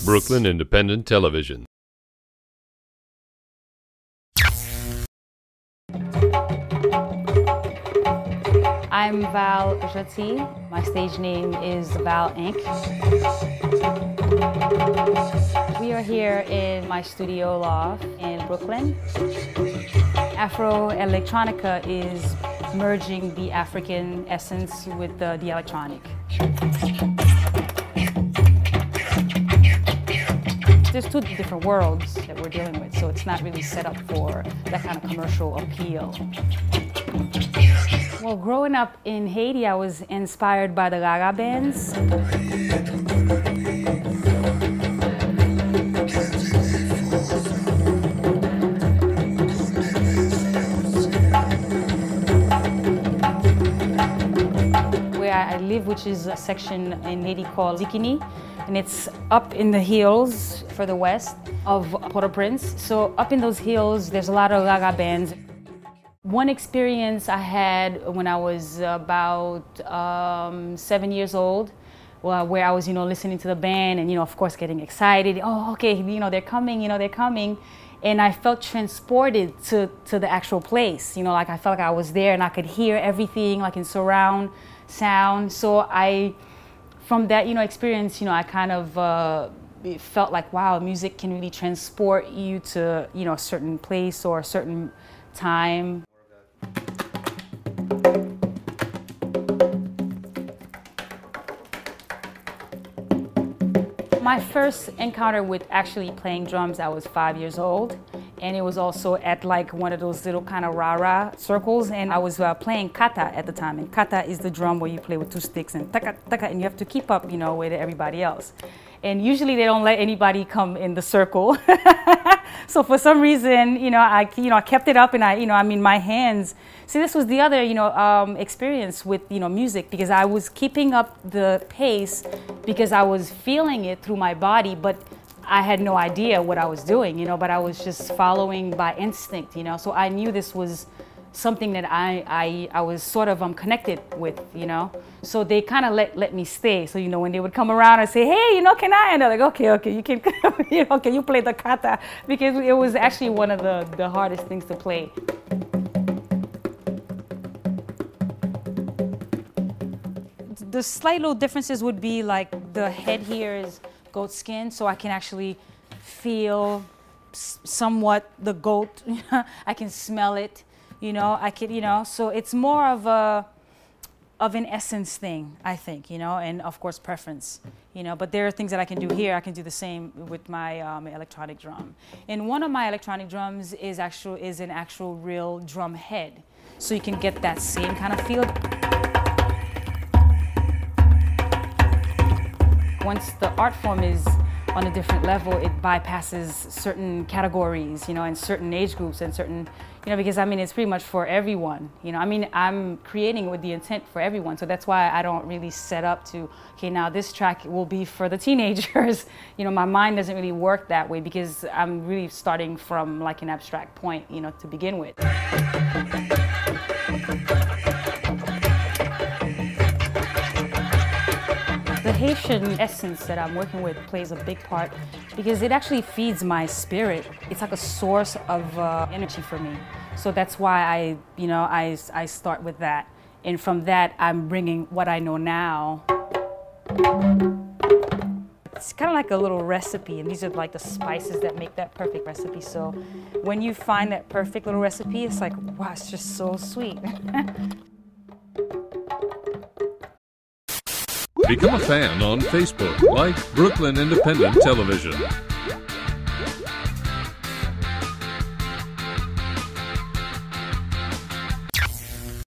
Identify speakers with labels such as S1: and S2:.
S1: Brooklyn Independent Television.
S2: I'm Val Jeanty. My stage name is Val-Inc. We are here in my studio loft in Brooklyn. Afro-electronica is merging the African essence with the electronic. There's two different worlds that we're dealing with, so it's not really set up for that kind of commercial appeal. Well, growing up in Haiti, I was inspired by the Gaga bands. Where I live, which is a section in Haiti called Zikini, and it's up in the hills further west of Port-au-Prince. So up in those hills, there's a lot of Gaga bands. One experience I had when I was about 7 years old, where I was, listening to the band and, of course, getting excited. Oh, okay, they're coming, they're coming. And I felt transported to the actual place. Like I felt like I was there and I could hear everything, like in surround sound. So from that, experience, I kind of felt like, wow, music can really transport you to, a certain place or a certain time. My first encounter with actually playing drums, I was 5 years old, and it was also at like one of those little kind of rah-rah circles, and I was playing kata at the time, and kata is the drum where you play with two sticks and taka taka, and you have to keep up, with everybody else. And usually they don't let anybody come in the circle. So for some reason, I kept it up, and my hands. See, this was the other, experience with, music, because I was keeping up the pace because I was feeling it through my body, but I had no idea what I was doing, but I was just following by instinct, So I knew this was something that I was sort of connected with, So they kind of let me stay. So, when they would come around and say, hey, can I? And they're like, okay, you can, okay, you play the kata. Because it was actually one of the hardest things to play. The slight little differences would be like the head here is goat skin, so I can actually feel somewhat the goat. I can smell it. I could, so it's more of an essence thing, I think, and of course preference, but there are things that I can do here. I can do the same with my electronic drum. And one of my electronic drums is an actual real drum head. So you can get that same kind of feel. Once the art form is on a different level, it bypasses certain categories, and certain age groups and certain, because it's pretty much for everyone, I'm creating with the intent for everyone. So that's why I don't really set up to, okay, now this track will be for the teenagers. My mind doesn't really work that way because I'm really starting from like an abstract point, to begin with. The Haitian essence that I'm working with plays a big part because it actually feeds my spirit. It's like a source of energy for me. So that's why I start with that. And from that, I'm bringing what I know now. It's kind of like a little recipe, and these are like the spices that make that perfect recipe. So when you find that perfect little recipe, it's like, wow, it's just so sweet.
S1: Become a fan on Facebook, like Brooklyn Independent Television.